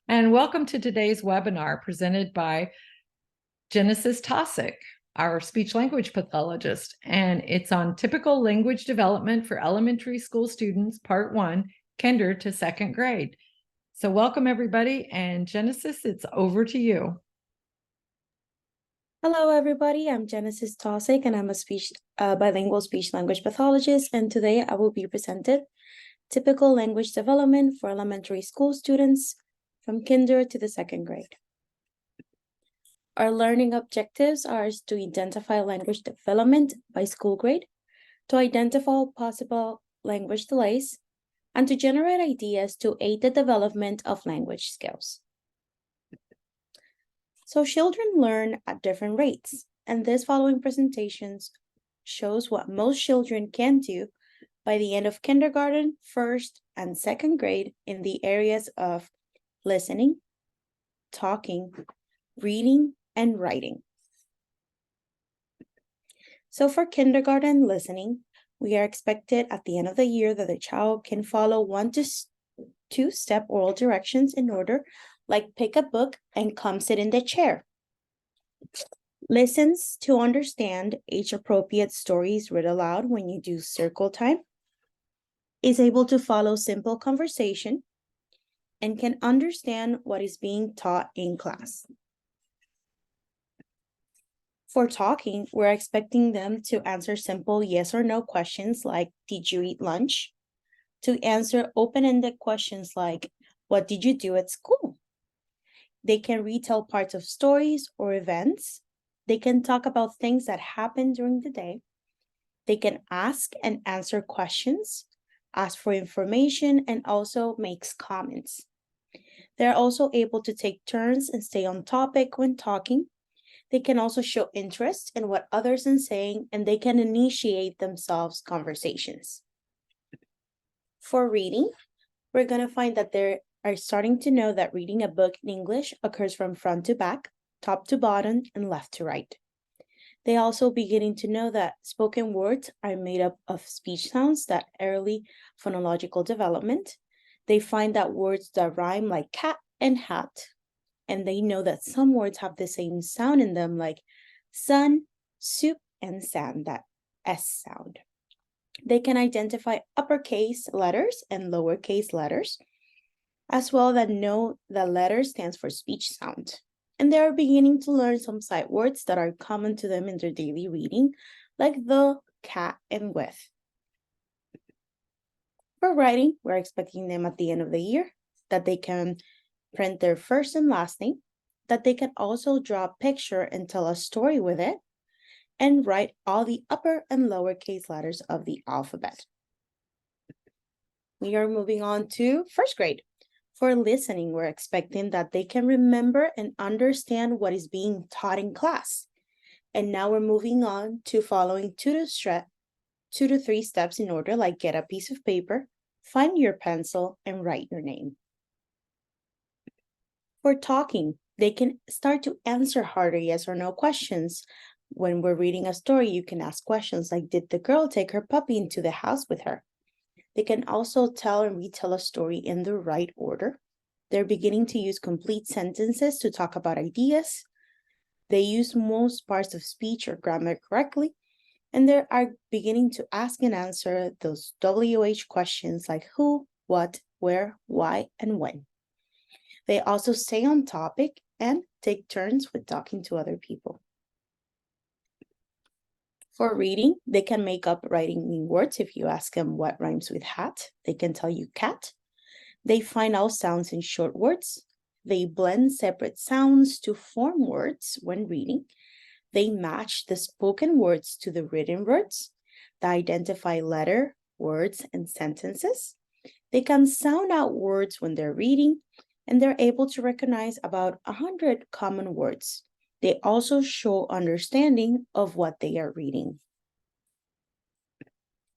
And welcome to today's webinar presented by Génesis Tošić, our speech language pathologist. And it's on typical language development for elementary school students, part 1, kinder to 2nd grade. So welcome everybody, and Génesis, it's over to you. Hello everybody, I'm Génesis Tošić and I'm a bilingual speech language pathologist, and today I will be presented typical language development for elementary school students from kinder to the 2nd grade. Our learning objectives are to identify language development by school grade, to identify possible language delays, and to generate ideas to aid the development of language skills. So children learn at different rates, and this following presentations shows what most children can do by the end of kindergarten, 1st and 2nd grade in the areas of listening, talking, reading, and writing. So for kindergarten listening, we are expected at the end of the year that the child can follow 1 to 2 step oral directions in order, like pick a book and come sit in the chair. Listens to understand age-appropriate stories read aloud when you do circle time. Is able to follow simple conversation and can understand what is being taught in class. For talking, we're expecting them to answer simple yes or no questions like, did you eat lunch? To answer open-ended questions like, what did you do at school? They can retell parts of stories or events. They can talk about things that happened during the day. They can ask and answer questions, ask for information, and also makes comments. They're also able to take turns and stay on topic when talking. They can also show interest in what others are saying, and they can initiate themselves conversations. For reading, we're going to find that they are starting to know that reading a book in English occurs from front to back, top to bottom, and left to right. They also beginning to know that spoken words are made up of speech sounds, that early phonological development. They find that words that rhyme like cat and hat, and they know that some words have the same sound in them like sun, soup, and sand, that S sound. They can identify uppercase letters and lowercase letters, as well that know that letter stands for speech sound. And they are beginning to learn some sight words that are common to them in their daily reading, like the, cat, and with. For writing, we're expecting them at the end of the year that they can print their first and last name, that they can also draw a picture and tell a story with it, and write all the upper and lowercase letters of the alphabet. We are moving on to 1st grade. For listening, we're expecting that they can remember and understand what is being taught in class. And now we're moving on to following 2 to 3 steps in order, like get a piece of paper, find your pencil, and write your name. For talking, they can start to answer harder yes or no questions. When we're reading a story, you can ask questions like, did the girl take her puppy into the house with her? They can also tell and retell a story in the right order. They're beginning to use complete sentences to talk about ideas. They use most parts of speech or grammar correctly, and they are beginning to ask and answer those WH questions like who, what, where, why, and when. They also stay on topic and take turns with talking to other people. For reading, they can make up writing new words. If you ask them what rhymes with hat, they can tell you cat. They find out sounds in short words. They blend separate sounds to form words when reading. They match the spoken words to the written words. They identify letter, words, and sentences. They can sound out words when they're reading, and they're able to recognize about 100 common words. They also show understanding of what they are reading.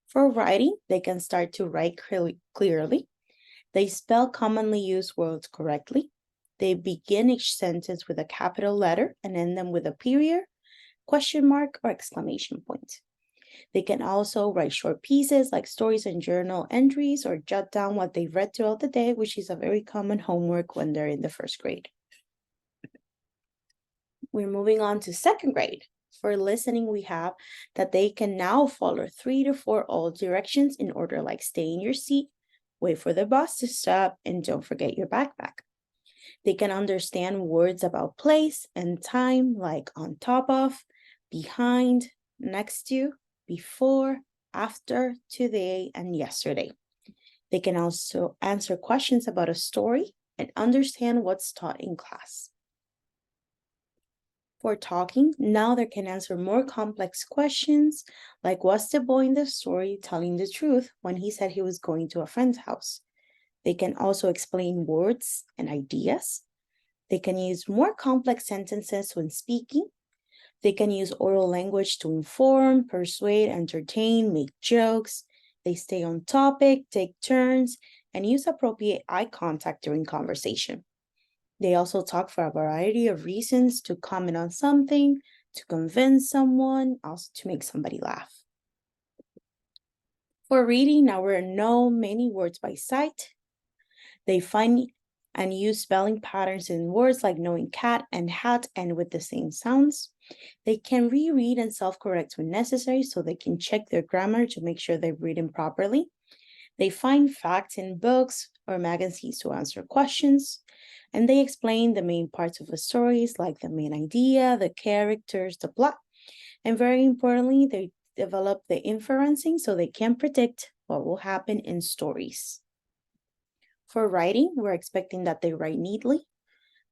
For writing, they can start to write clearly. They spell commonly used words correctly. They begin each sentence with a capital letter and end them with a period, question mark, or exclamation point. They can also write short pieces like stories and journal entries or jot down what they've read throughout the day, which is a very common homework when they're in the first grade. We're moving on to second grade. For listening, we have that they can now follow 3 to 4 old directions in order, like stay in your seat, wait for the bus to stop, and don't forget your backpack. They can understand words about place and time, like on top of, behind, next to, before, after, today, and yesterday. They can also answer questions about a story and understand what's taught in class. For talking, now they can answer more complex questions, like was the boy in the story telling the truth when he said he was going to a friend's house? They can also explain words and ideas. They can use more complex sentences when speaking. They can use oral language to inform, persuade, entertain, make jokes. They stay on topic, take turns, and use appropriate eye contact during conversation. They also talk for a variety of reasons, to comment on something, to convince someone, also to make somebody laugh. For reading, now we know many words by sight. They find and use spelling patterns in words like knowing cat and hat and with the same sounds. They can reread and self-correct when necessary, so they can check their grammar to make sure they're reading properly. They find facts in books or magazines to answer questions. And they explain the main parts of the stories, like the main idea, the characters, the plot. And very importantly, they develop the inferencing so they can predict what will happen in stories. For writing, we're expecting that they write neatly,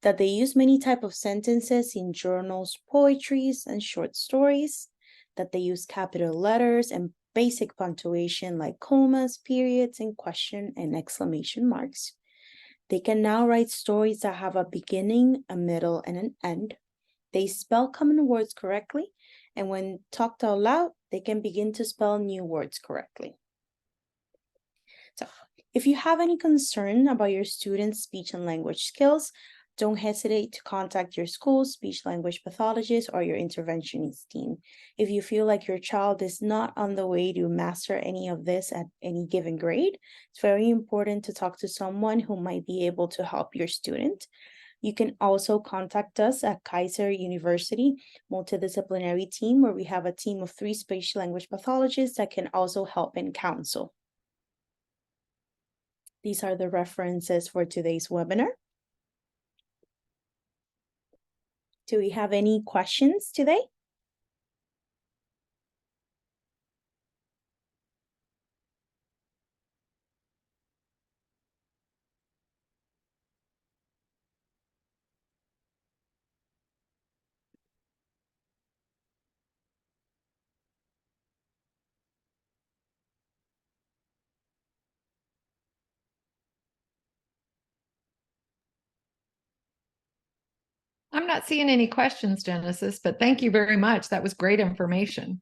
that they use many types of sentences in journals, poetries, and short stories, that they use capital letters and basic punctuation like commas, periods, and question and exclamation marks. They can now write stories that have a beginning, a middle, and an end. They spell common words correctly, and when talked out loud, they can begin to spell new words correctly. So, if you have any concern about your students' speech and language skills, don't hesitate to contact your school's speech language pathologist or your interventionist team. If you feel like your child is not on the way to master any of this at any given grade, it's very important to talk to someone who might be able to help your student. You can also contact us at Kaiser University Multidisciplinary Team, where we have a team of 3 speech language pathologists that can also help and counsel. These are the references for today's webinar. Do we have any questions today? I'm not seeing any questions, Genesis, but thank you very much. That was great information.